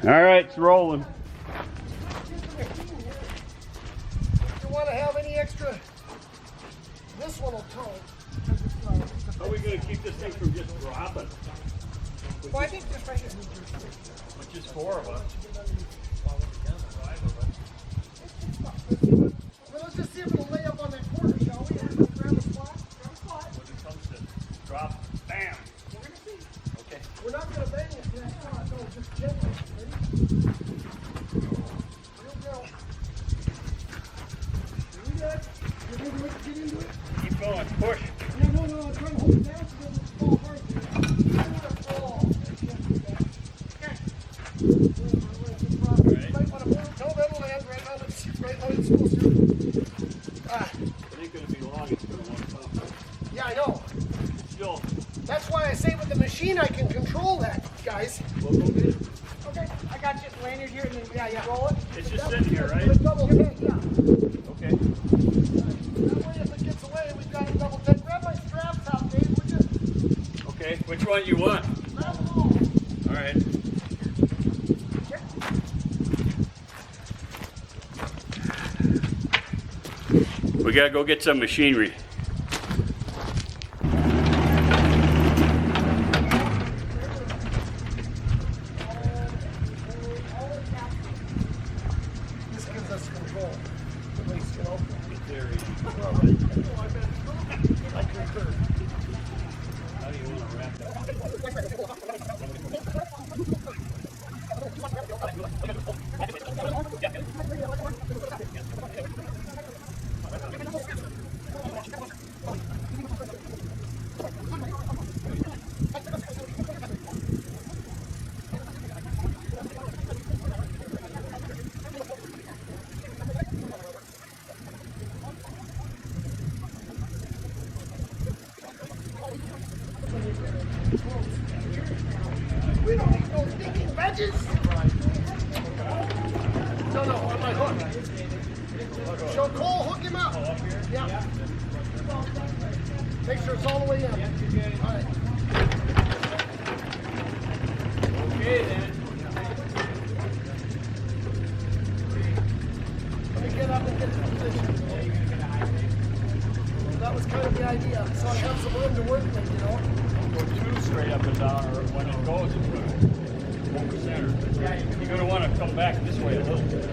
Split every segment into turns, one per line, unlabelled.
All right, it's rolling.
If you want to have any extra, this one will tow.
How are we going to keep this thing from just dropping?
Well, I think just right here.
Which is 4 of us.
Well, let's just see if it'll lay up on that corner, shall we? Grab a spot.
When it comes to drop, bam.
We're going to see.
Okay.
We're not going to bang it to that spot. No, just gently. Ready? Real gentle. You good? Get into it. Get into it.
Keep going. Push.
Yeah, no, I'm trying to hold it down so it doesn't fall hard. You don't want to fall. Okay. You might want to move. No, that'll land right on it's supposed to.
It ain't going to be long. It's going to want to come.
Yeah, I know.
Still.
That's why I say with the machine I can control that, guys.
We'll go get it.
Okay, I got you. Lanyard here and then roll it.
It's just sitting here, right?
With double tank, yeah.
Okay.
That way if it gets away, we've got a double tank. Grab my straps out, Dave, would you?
Okay. Which one you want?
Grab them all.
All right. We got to go get some machinery.
This gives us control. At least, you know. I concur.
How do you want to wrap that?
We don't need no stinking wedges. No, on my hook. Show Cole, hook him up. Yeah. Make sure it's all the way in. All right.
Okay, then.
Let me get up and get the position. That was kind of the idea. So I have some room to work with, you know.
Go 2 straight up and down, or when it goes, it's going to over center.
Yeah,
You're going to want to come back this way a little bit.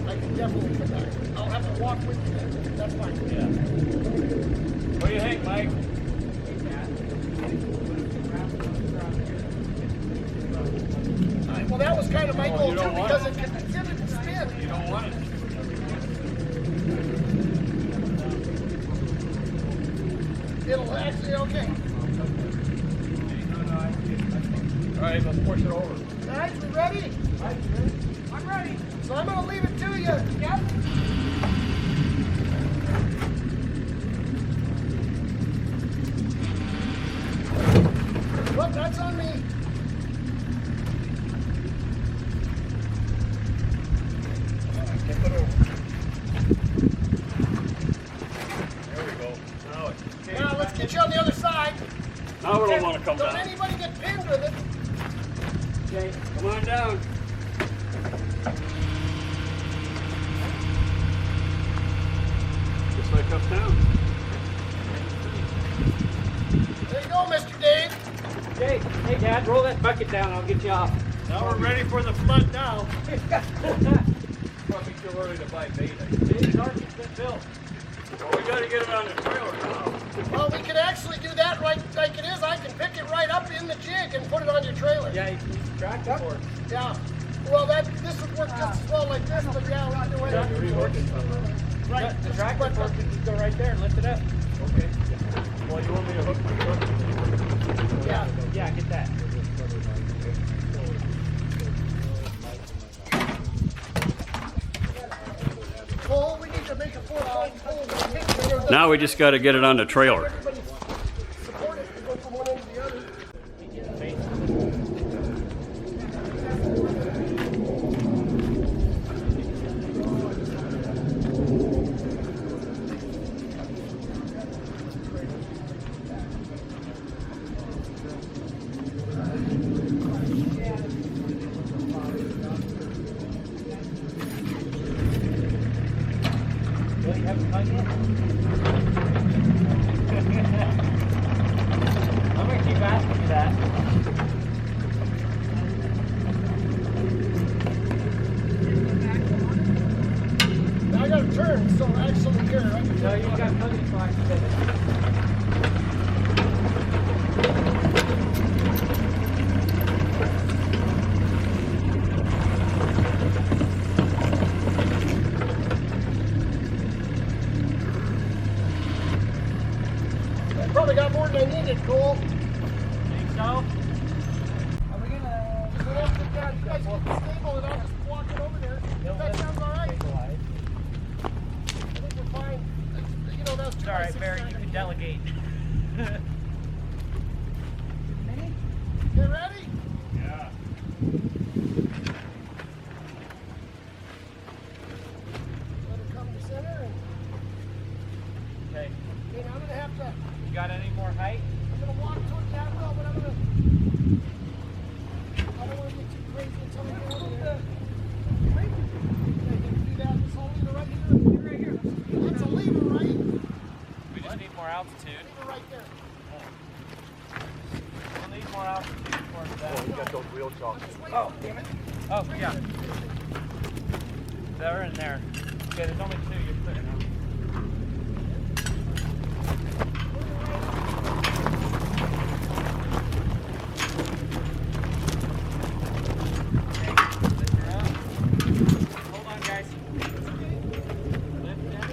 I can definitely come back. I'll have to walk with you then. That's fine.
Yeah. What do you think, Mike?
All right, well, that was kind of my
Oh,
goal
you
too
don't want
because
it.
it can consider to spin.
You don't want it.
It'll actually, okay.
All right, let's push it over.
Guys, we ready? I'm ready. So I'm going to leave it to you. Yep. Look, that's on me.
Tip it over. There we go. Now it's okay.
Now let's get you on the other side.
Now we don't want to come
Don't
down.
anybody get pinned with it.
Okay, come on down. Just like uptown.
There you go, Mr. Dave.
Okay, hey Dad, roll that bucket down. I'll get you off.
Now we're ready for the flood now. Probably too early to buy bait.
It's hard to get built.
Well, we got to get it on the trailer now.
Well, we can actually do that right like it is. I can pick it right up in the jig and put it on your trailer.
Yeah, you can use the tractor for it.
Yeah. Well, this would work just as well like this, but yeah, either way. Right.
The tractor fork can just go right there and lift it up.
Okay. Well, you want me to hook my hook?
Yeah.
Yeah, get that.
Cole, we need to make a 4-point pole.
Now we just got to get it on the trailer.
Everybody support it to go from one end to the other. got more than I needed, Cole.
Think so?
Are we gonna? You guys get stable and I'll just walk it over there. That sounds all right. I think we're fine. You know, that's
It's all right, Barry. You can delegate.
You ready?
Yeah.
Let it come to center.
Okay.
And I'm gonna have to.
You got any more height?
I'm gonna walk toward the outlaw, but I don't want to get too crazy until I get over there. Okay, you can do that. This whole lever right here. Right here. That's a lever, right?
We just need more altitude.
Lever right there.
We'll need more altitude towards that.
You got those wheel chocks.
Oh, damn it. Oh, yeah. They're in there. Okay, there's only two. You're putting them. Hold on, guys. Lift that.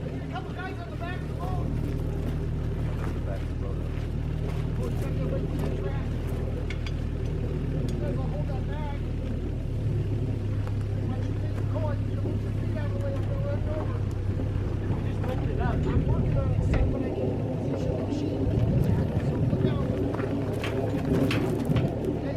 There's a couple guys on the back of the boat. Oh, check that way from that track. You guys will hold that bag. Once you take the cord, you move your feet out of the way. I'm going to run over.
We just lifted it up.
I'm working on it, son, but I get in position of the machine. So look out. Okay?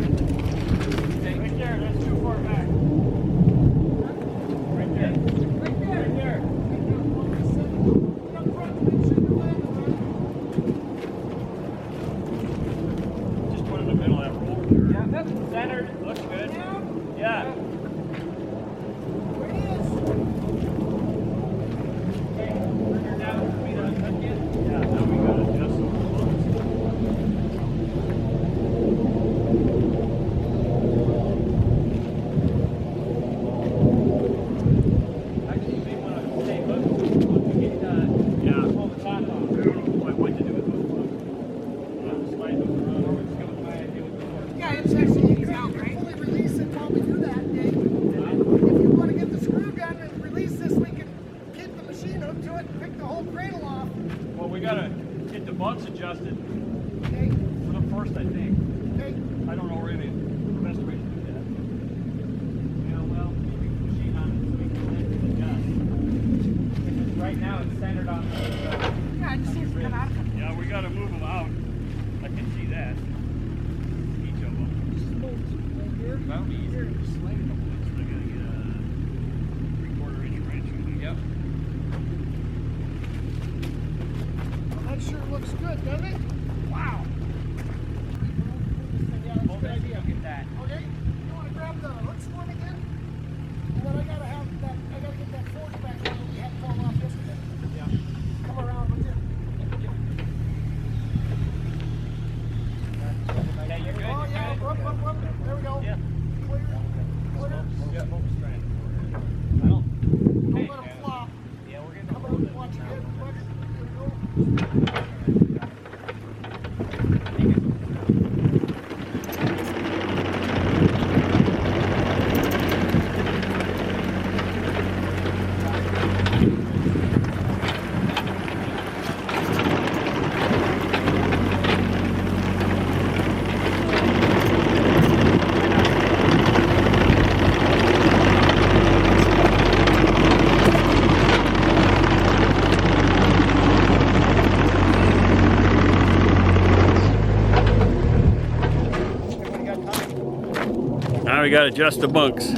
Okay, right there. That's too far back. Right there.
Right there.
Right there.
Get up front, make sure you're landing right.
Just put it in the middle of that roller there.
Yeah, that's centered. Looks good.
Down.
Yeah.
Where it is.
Okay, bring her down for me to unhook it.
Yeah, now we gotta adjust those bunks.
Actually, you may want to stay hooked once we get
Yeah.
pull the top
I
off.
don't know quite what to do with those bunks. Slide those around.
Let's go with my idea with the horse.
Yeah, it's actually easy out, right? Fully release it while we do that, Dave. If you want to get the screw gun and release this, we can keep the machine hooked to it and pick the whole cradle off.
Well, we gotta get the bunks adjusted
Okay?
for the first, I think.
Okay?
I don't know really the best way to do that.
Yeah, well, keeping the machine on it so we can lift and adjust. Because right now it's centered on the
Yeah, I just need to come out of it.
Yeah, we gotta move them out. I can see that. Each of them.
That'll be easier.
Just slide a couple inches. I gotta get a 3/4 inch wrench.
Yep.
That sure looks good, doesn't it? Wow. Yeah, that's a
Hold
good
this,
idea.
look at that.
Okay? You want to grab the hooks for me again? And then I gotta have that, I gotta get that fork back that we had fall off yesterday.
Yeah.
Come around with it.
Yeah, you're good.
Oh,
You're
yeah,
good.
whoop, whoop, whoop. There we go.
Yeah.
Clear. Clear.
Yeah, focus strand. I don't.
Don't
Okay.
let them flop.
Yeah, we're getting
Come
a little
on,
bit.
watch your head, buddy. There we go.
Now we gotta adjust the bunks.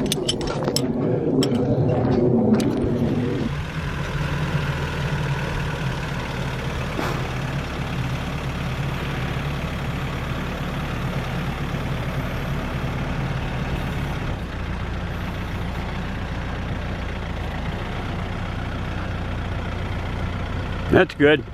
That's good.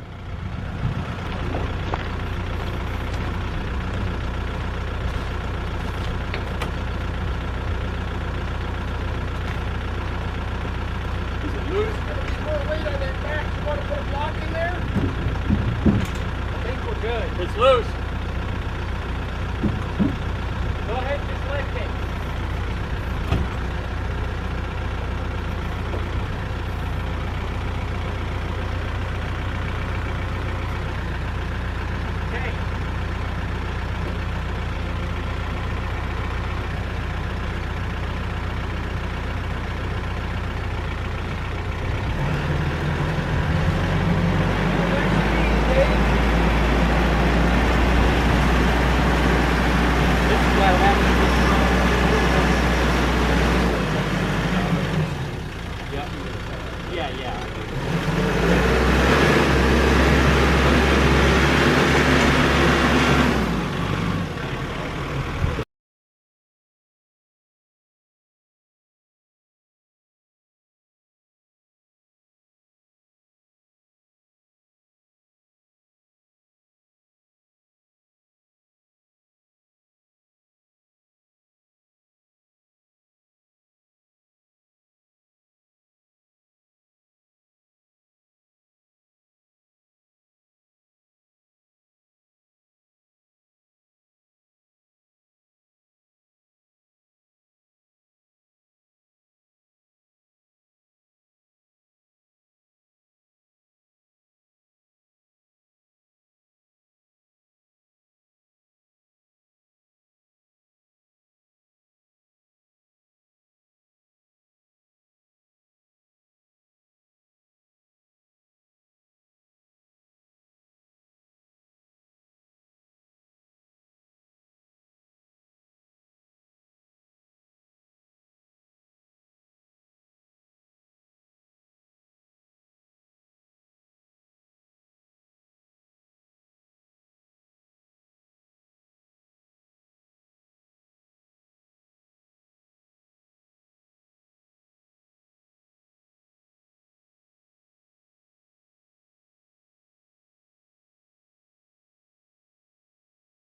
More weight on that back. You want to put a block in there?
It's loose.
Go ahead, just lift it. Okay. Yeah, yeah.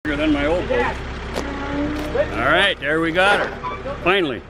Bigger than my old boat. All right, there we got her. Finally.